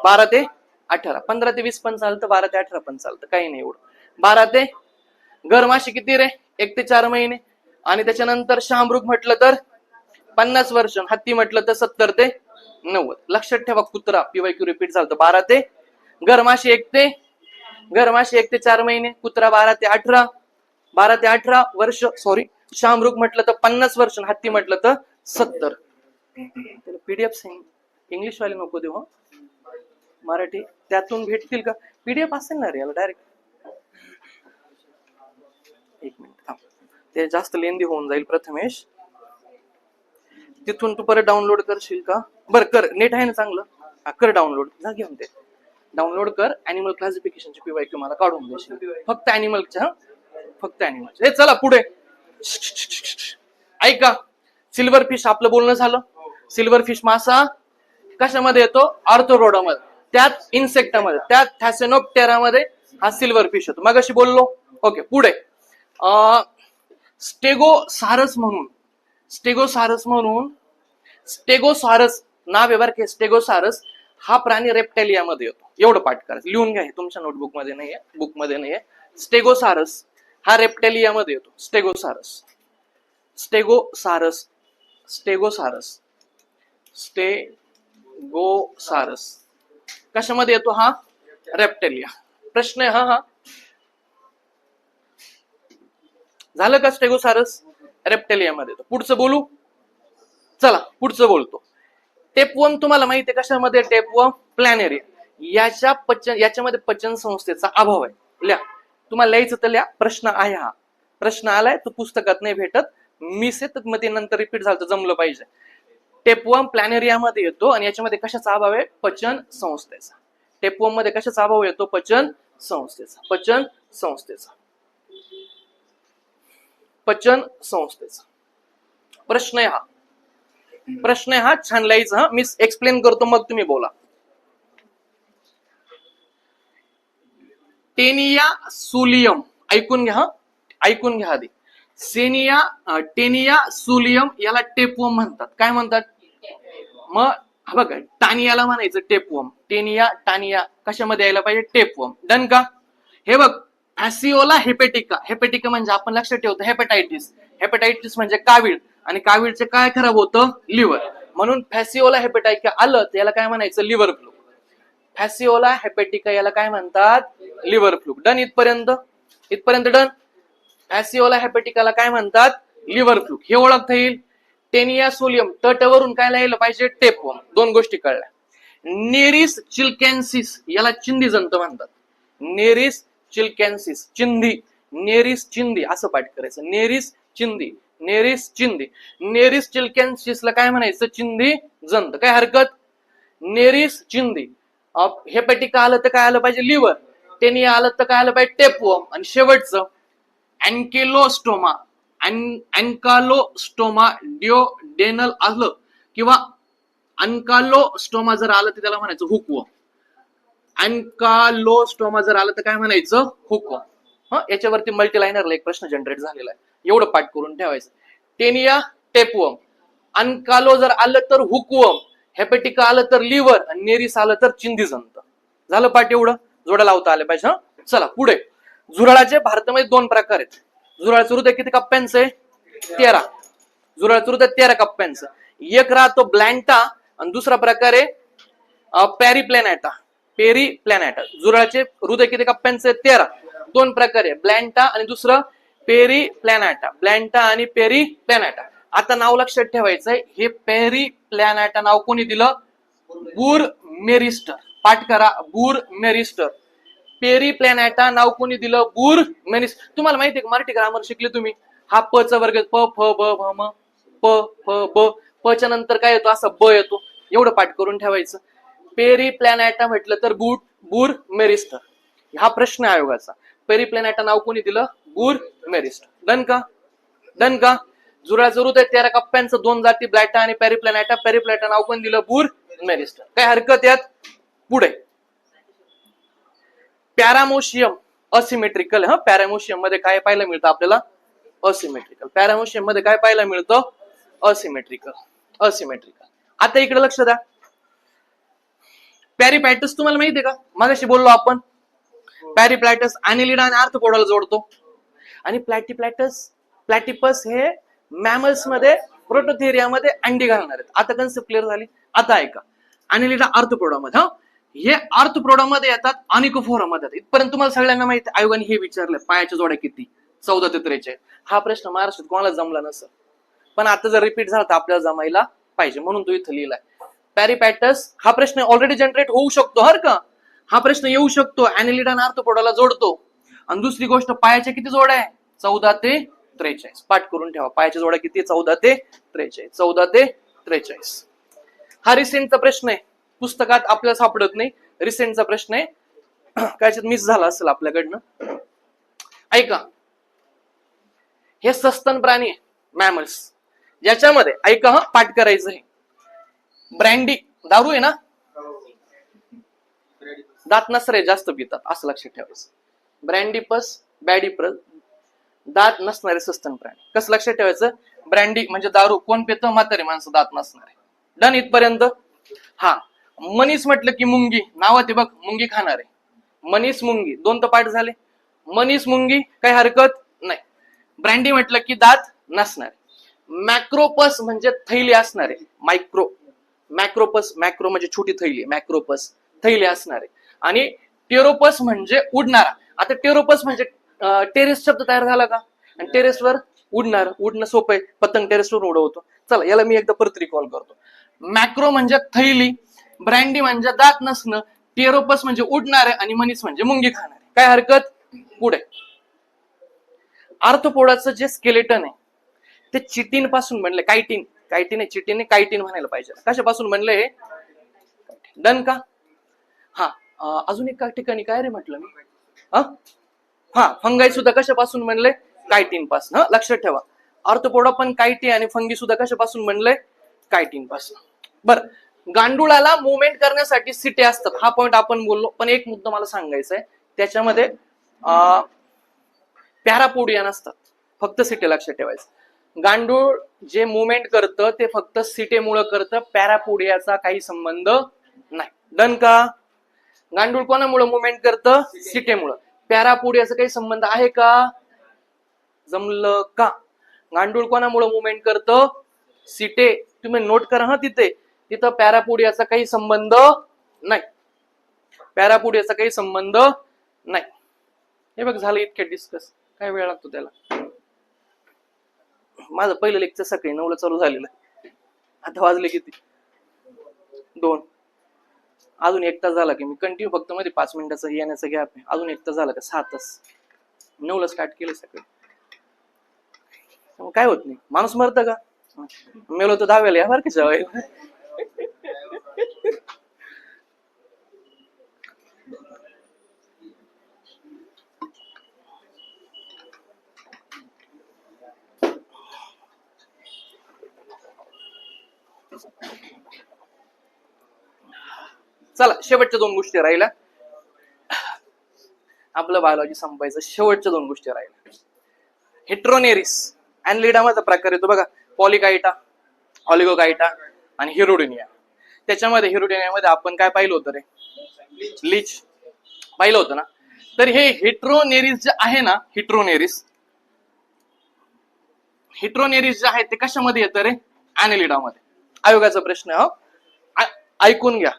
12 ते 18. 15 ते 20 पण चालतं, 12 ते 18 पण चालतं, काही नाही एवढं. 12 ते गरमाशी किती रे? 1 ते 4 महिने. आणि त्याच्यानंतर शामृग म्हटलं तर 50 वर्ष, हत्ती म्हटलं तर 70 ते 90. लक्षात ठेवा, कुत्रा PYQ रिपीट झालं. 12 ते गरमाशी 1 ते 4 महिने, कुत्रा 12 ते 18 वर्ष. सॉरी, शामृग म्हटलं तर 50 वर्ष, हत्ती म्हटलं तर 70. PDF इंग्लिश वाले नको देऊ, मराठी त्यातून भेटतील का? PDF असेल ना रे याला डायरेक्ट. एक मिनिट, ते जास्त लेंदी होऊन जाईल प्रथमेश. तिथून तू परत डाउनलोड करशील का? बरं कर, नेट आहे ना चांगलं? कर डाउनलोड, जा घेऊन ते डाउनलोड कर. अॅनिमल क्लासिफिकेशनची PYQ मला काढून देशील, फक्त अॅनिमलच्या, फक्त अॅनिमलच्या. हे चला पुढे ऐका. सिल्वर फिश आपलं बोलणं झालं. सिल्वर फिश मासा कशामध्ये येतो? ऑर्थोरोडामध्ये, त्यात इन्सेक्टामध्ये, त्यात थॅसेनोप्टेरामध्ये हा सिल्वर फिश होतो. मगाशी बोललो. ओके, पुढे स्टेगोसारस नाव आहे बरं. स्टेगोसारस हा प्राणी रेप्टेलियामध्ये येतो. एवढं पाठ करायचं, लिहून घ्या, तुमच्या नोटबुक मध्ये नाहीये, बुक मध्ये नाहीये. स्टेगोसारस हा रेप्टेलियामध्ये येतो. स्टेगोसारस कशामध्ये येतो? हा रेप्टेलिया. प्रश्न आहे हा झालं का? स्टेगोसारस रेप्टेलियामध्ये येतो. पुढचं बोलू. चला पुढचं बोलतो. टेपवर्म तुम्हाला माहिती आहे कशामध्ये? Tapeworm planaria. याच्यामध्ये पचन संस्थेचा अभाव आहे. लिहा, तुम्हाला लिहायचं तर लिहा. प्रश्न आहे हा, प्रश्न आलाय तो पुस्तकात नाही भेटत, मिस आहे तर मग ते नंतर रिपीट झालं तर जमलं पाहिजे. टेपवर्म प्लॅनेरिया मध्ये येतो आणि याच्यामध्ये कशाचा अभाव आहे? पचन संस्थेचा. टेपवर्म मध्ये कशाचा अभाव येतो? पचन संस्थेचा. प्रश्न आहे हा, छान लिहायचा. मी एक्सप्लेन करतो मग तुम्ही बोला. टेनिया सुलियम, ऐकून घ्या आधी. टेनिया सुलियम याला टेपवर्म म्हणतात. काय म्हणतात? मग बघा, टानियाला म्हणायचं टेपवर्म. टानिया कशामध्ये यायला पाहिजे? टेपवर्म. डन का? हे बघ, फॅसिओला हेपेटिका म्हणजे आपण लक्षात ठेवतो हेपेटायटिस म्हणजे कावीळ, आणि कावीळचे काय खराब होतं? लिव्हर. म्हणून फॅसिओला हेपेटिका आलं तर याला काय म्हणायचं? Liver flu. फॅसिओला हेपेटिका याला काय म्हणतात? Liver fluke. डन इथपर्यंत डन. फॅसिओला हेपेटिकाला काय म्हणतात? Liver fluke. हे ओळखता येईल. टेनिया सोलियम तटवरून काय लिहायला पाहिजे? टेपवर्म. दोन गोष्टी कळल्या. नेरिस चिल्केन्सिस याला चिंदी जंत म्हणतात. नेरिस चिल्केन्सिस, चिंधी. नेरिस चिंदी असं पाठ करायचं. नेरिस चिल्केन्सिसला काय म्हणायचं? चिंधी जंत. काय हरकत? नेरिस चिंदी. हेपेटिका आलं तर काय आलं पाहिजे? लिव्हर. टेनिया आलं तर काय आलं पाहिजे? टेपवर्म. आणि शेवटचं अँकालोस्टोमा डिओडेनल आलं किंवा अनकालोस्टोमा जर आलं तर त्याला म्हणायचं हुकवर्म. अनकालोस्टोमा जर आलं तर काय म्हणायचं? हुकवर्म. याच्यावरती मल्टीलाइनरला एक प्रश्न जनरेट झालेला आहे, एवढं पाठ करून ठेवायचं. टेनिया टेपवर्म, अनकालो जर आलं तर हुकवर्म, हेपेटिका आलं तर लिव्हर, आणि नेरिस आलं तर चिंधीजंत. झालं पाठ एवढं? जोड्या लावता आले पाहिजे. चला पुढे. झुरळाचे भारतामध्ये 2 प्रकार आहेत. झुरळाचं हृदय किती कप्प्यांचं आहे? 13. जुराळचं हृदय 13 कप्प्यांचं. एक राहतो ब्लॅन्टा आणि दुसरा प्रकार आहे पॅरिप्लॅनेटा. पेरिप्लॅनेटा. जुराळचे हृदय किती कप्प्यांचे? 13. दोन प्रकार आहे, ब्लॅन्टा आणि दुसरं पेरिप्लॅनेटा. ब्लॅन्टा आणि पेरिप्लॅनेटा. आता नाव लक्षात ठेवायचंय, हे पेरिप्लॅनेटा नाव कोणी दिलं? बुरमेरिस्टर. पाठ करा, बुरमेरिस्टर. पेरिप्लॅनेटा नाव कोणी दिलं? बुरमेरिस्टर. तुम्हाला माहितीये का मराठी ग्रामर शिकले तुम्ही? हा प चा वर्ग, प फ ब भ म, प फ ब, प च्या नंतर काय येतो? असं ब येतो. एवढं पाठ करून ठेवायचं. पेरिप्लॅनेटा म्हटलं तर बुरमेरिस्टर. हा प्रश्न आयोगाचा. पेरिप्लॅनेटा नाव कोणी दिलं? बुरमेरिस्टर. डन का? डन का? जुराळचं हृदय 13 कप्प्यांचं, दोन जाती ब्लॅटा आणि पॅरिप्लॅनेटा. पॅरिप्लॅनेटा नाव कोण दिलं? बुरमेरिस्टर. काय हरकत यात? पुढे पॅरामोशियम असिमेट्रिकल. पॅरामोशियम मध्ये काय पाहायला मिळतं आपल्याला? असिमेट्रिकल. पॅरामोशियम मध्ये काय पाहायला मिळतं? असिमेट्रिकल. असिमेट्रिकल. आता इकडे लक्ष द्या. पॅरिपॅटस तुम्हाला माहितीये का? मागाशी बोललो आपण. पॅरिप्लॅटस ॲनिलिडा आणि आर्थ्रोपोडाला जोडतो. आणि प्लॅटिपस हे मॅमल्स मध्ये, प्रोटोथेरियामध्ये अंडी घालणार आहेत. आता कन्सेप्ट क्लिअर झाली? आता ऐका. ॲनिलिडा आर्थ्रोपोडामध्ये, हे आर्थ्रोपोडामध्ये येतात, अनिकोफोरामध्ये येतात. इथपर्यंत तुम्हाला सगळ्यांना माहिती. आयोगाने हे विचारलं, पायाच्या जोड्या किती? 14 ते 43. हा प्रश्न महाराष्ट्रात कोणाला जमला नसेल, पण आता जर रिपीट झाला तर आपल्याला जमायला पाहिजे, म्हणून तो इथं लिहिलाय. पॅरिपॅटस हा प्रश्न ऑलरेडी जनरेट होऊ शकतो हर का? हा प्रश्न येऊ शकतो. ॲनिलिडा आणि आर्थ्रोपोडाला जोडतो. आणि दुसरी गोष्ट, पायाच्या किती जोड्या आहे? 14 ते 43. पाठ करून ठेवा. पायाच्या जोड्या किती? 14 ते 43. 14 ते 43. हा रिसेंटचा प्रश्न आहे, पुस्तकात आपल्याला सापडत नाही. रिसेंटचा प्रश्न आहे, कायच्यात मिस झाला असेल आपल्याकडनं. ऐका, हे सस्तन प्राणी मॅमल्स, ज्याच्यामध्ये ऐका, पाठ करायचं आहे. ब्रँडी दारू आहे ना, दात नसरे जास्त पितात, असं लक्षात ठेवायचं. ब्रँडीपस, बॅडीप्रस, दात नसणारे सस्तन प्राणी. कसं लक्षात ठेवायचं? ब्रँडी म्हणजे दारू. कोण पितं? म्हातारे माणसं, दात नसणारे. डन इथपर्यंत? हा. मनीस म्हटलं की मुंगी, नावात आहे बघ, मुंगी खाणारे. मनीस मुंगी, दोन तर पाठ झाले. मनीस मुंगी, काही हरकत नाही. ब्रँडी म्हटलं की दात नसणारे. मॅक्रोपस म्हणजे थैली असणारे. मॅक्रोपस, मॅक्रो म्हणजे छोटी थैली, मॅक्रोपस थैली असणारे. आणि टेरोपस म्हणजे उडणारा. आता टेरोपस म्हणजे टेरेस शब्द तयार झाला का? आणि टेरेसवर उडणार. उडणं सोपं आहे, पतंग टेरेसवर उडवतो. चला, याला मी एकदा परत रिकॉल करतो. मॅक्रो म्हणजे थैली, ब्रँडी म्हणजे दात नसणं, टेरोपस म्हणजे उडणारे, आणि मनीस म्हणजे मुंगी खाणारे. काय हरकत? पुढे आर्थ्रोपोडाचं जे स्केलेटन आहे ते चिटिन पासून बनले. कायटिन आहे, चिटिन आहे, कायटिन म्हणायला पाहिजे. कशापासून बनले हे? डन का? हा. अजून एका ठिकाणी काय रे म्हटलं मी? हा, फंगाई सुद्धा कशापासून बनले? कायटिन पासून. लक्षात ठेवा. आर्थ्रोपोडा पण कायटी आणि फंगी सुद्धा कशापासून बनले? कायटिन पासून. बर, गांडुळाला मुवमेंट करण्यासाठी सिटे असतात. हा पॉइंट आपण बोललो, पण एक मुद्दा मला सांगायचा आहे. त्याच्यामध्ये पॅरापोडिया नसतात, फक्त सिटे. लक्षात ठेवायचं. गांडूळ जे मुवमेंट करतं ते फक्त सिटेमुळे करतं, पॅरापोडियाचा काही संबंध नाही. डन का? गांडूळ कोणामुळे मुवमेंट करतं? सिटेमुळे. पॅरापोडियाचा काही संबंध आहे का? जमलं का? गांडूळ कोणामुळे मुवमेंट करतं? सिटे. तुम्ही नोट करा तिथं पॅरापोडियाचा काही संबंध नाही. पॅरापोडियाचा काही संबंध नाही. हे बघ, झालं इतके डिस्कस. काय वेळ लागतो त्याला? माझं पहिलं लेक्चर सकाळी 9 ला चालू झालेलं. आता वाजले किती? 2. अजून 1 तास झाला की मी कंटिन्यू, फक्त मध्ये 5 मिनिटाचा येण्याचा गॅप आहे. अजून 1 तास झाला का? 6 तास. 9 ला स्टार्ट केलं सकाळी. काय होत नाही. माणूस मरतं का? मेलो तर 10व्याला या बरं का जेवायला. चला, शेवटच्या 2 गोष्टी राहिल्या. आपलं बायोलॉजी संपायचं. शेवटच्या 2 गोष्टी राहिल्या. हेट्रोनेरिस ॲनिलिडाचा प्रकार येतो बघा. पॉलिकायटा, ऑलिगोकायटा आणि हिरोडिनिया. त्याच्यामध्ये हिरोडिनियामध्ये आपण काय पाहिलं होतं रे? लीच पाहिलं होतं ना. तर हे हेट्रोनेरिस जे आहे ना, हेट्रोनेरिस, हेट्रोनेरिस जे आहे ते कशामध्ये येतं रे? ॲनेलिडामध्ये. आयोगाचा प्रश्न आहे, हो ऐकून घ्या.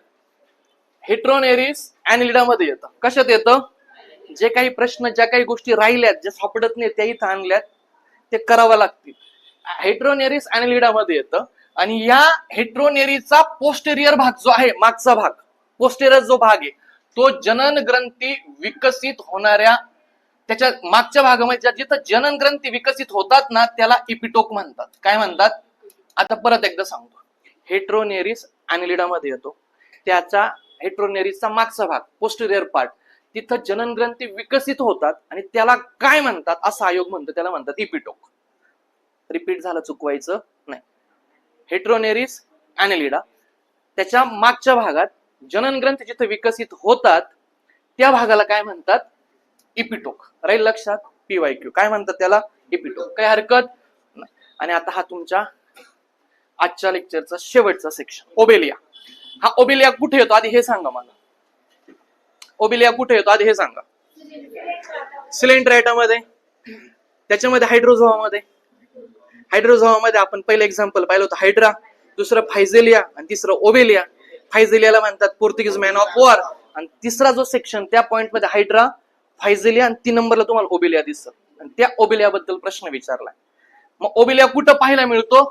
हेट्रोनेरिस ॲनेलिडामध्ये येतं. कशात येतं? जे काही प्रश्न, ज्या काही गोष्टी राहिल्यात, जे सापडत नाही त्या इथं आणल्यात, ते करावं लागतील. हेट्रोनेरिस ॲनेलिडामध्ये येतं. आणि या हेट्रोनेरिसचा पोस्टेरियर भाग जो आहे, मागचा भाग, पोस्टेरियर जो भाग आहे, तो जनन ग्रंथी विकसित होणाऱ्या त्याच्या मागच्या भागामध्ये जिथं जनन ग्रंथी विकसित होतात ना, त्याला इपिटोक म्हणतात. काय म्हणतात? आता परत एकदा सांगतो. हेट्रोनेरिस ॲनेलिडामध्ये येतो. त्याचा हेट्रोनेरिसचा मागचा भाग, पोस्टेरियर पार्ट, तिथं जनन ग्रंथी विकसित होतात आणि त्याला काय म्हणतात असा आयोग म्हणतो, त्याला म्हणतात इपिटोक. रिपीट झालं, चुकवायचं नाही. हेट्रोनेरिस ॲनेलिडा, त्याच्या मागच्या भागात जनन ग्रंथी जिथे विकसित होतात त्या भागाला काय म्हणतात? इपिटोक. राहील लक्षात? PYQ काय म्हणतात त्याला? इपिटोक. काही हरकत नाही. आणि आता हा तुमच्या आजच्या लेक्चरचा शेवटचा सेक्शन, ओबेलिया. हा ओबेलिया कुठे येतो आधी हे सांगा मला. ओबेलिया कुठे येतो आधी हे सांगा. सिलेंट्रायटामध्ये, त्याच्यामध्ये हायड्रोझोआमध्ये. हायड्रोझोआमध्ये आपण पहिलं एक्झाम्पल पाहिलं होतं हायड्रा, दुसरं फायझेलिया आणि तिसरं ओबेलिया. फायझेलियाला म्हणतात पोर्तुगीज मॅन ऑफ वॉर. आणि तिसरा जो सेक्शन त्या पॉइंट मध्ये हायड्रा, फायझेलिया आणि 3 नंबरला तुम्हाला ओबेलिया दिसत. आणि त्या ओबेलिया बद्दल प्रश्न विचारलाय. मग ओबेलिया कुठं पाहायला मिळतो?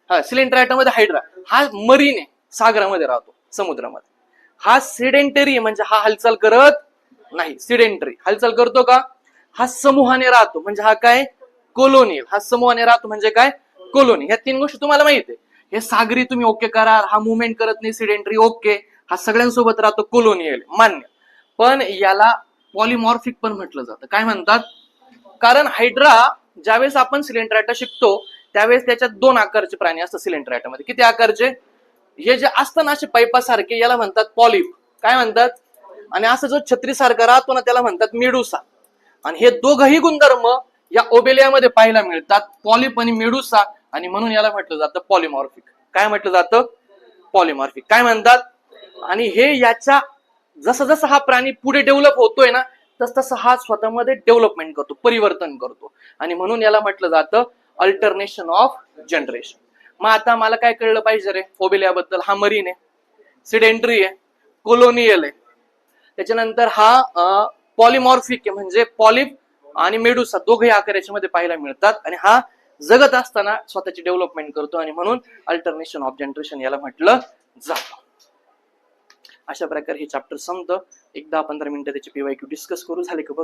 हा, सिलेंट्रायटामध्ये हायड्रा हा मरीन आहे, सागरामध्ये राहतो, समुद्रामध्ये. हा सिडेंटरी म्हणजे हा हालचाल करत नाही. सिडेंटरी हालचाल करतो का? हा समूहाने राहतो म्हणजे हा काय? कोलोनियल. हा समूहाने राहतो म्हणजे काय? कोलोनी. ह्या 3 गोष्टी तुम्हाला माहिती आहे. हे सागरी तुम्ही ओके करा, हा मुवमेंट करत नाही, सिडेंटरी ओके, हा सगळ्यांसोबत राहतो, कोलोनियल मान्य. पण याला पॉलिमॉर्फिक पण म्हटलं जातं. काय म्हणतात? कारण हायड्रा, ज्यावेळेस आपण सिलेंट्रायटा शिकतो त्यावेळेस त्याच्यात 2 आकारचे प्राणी असतात सिलेंट्रायटामध्ये. किती आकारचे? हे जे असतं ना असे पैपासारखे, याला म्हणतात पॉलिप. काय म्हणतात? आणि असं जो छत्रीसारखा राहतो ना त्याला म्हणतात मेडुसा. आणि हे दोघही गुणधर्म या ओबेलियामध्ये पाहायला मिळतात, पॉलिप आणि मेडुसा. आणि म्हणून याला म्हटलं जातं पॉलिमॉर्फिक. काय म्हटलं जातं? पॉलिमॉर्फिक. काय म्हणतात? आणि हे याच्या जसं जसं हा प्राणी पुढे डेव्हलप होतोय ना तस तसं हा स्वतःमध्ये डेव्हलपमेंट करतो, परिवर्तन करतो. आणि म्हणून याला म्हटलं जातं अल्टरनेशन ऑफ जनरेशन. मग आता मला काय कळलं पाहिजे रे ओबेलियाबद्दल? हा मरीन आहे, सिडेंटरी आहे, कोलोनियल आहे. त्याच्यानंतर हा पॉलिमॉर्फिक आहे म्हणजे पॉलिप आणि मेडुसा दोघे आकार याच्यामध्ये पाहायला मिळतात. आणि हा जगत असताना स्वतःची डेव्हलपमेंट करतो आणि म्हणून अल्टरनेशन ऑफ जनरेशन याला म्हटलं जातं. अशा प्रकारे हे चॅप्टर संपतं. 10-15 मिनिटं त्याची PYQ डिस्कस करू. झाले का बघ.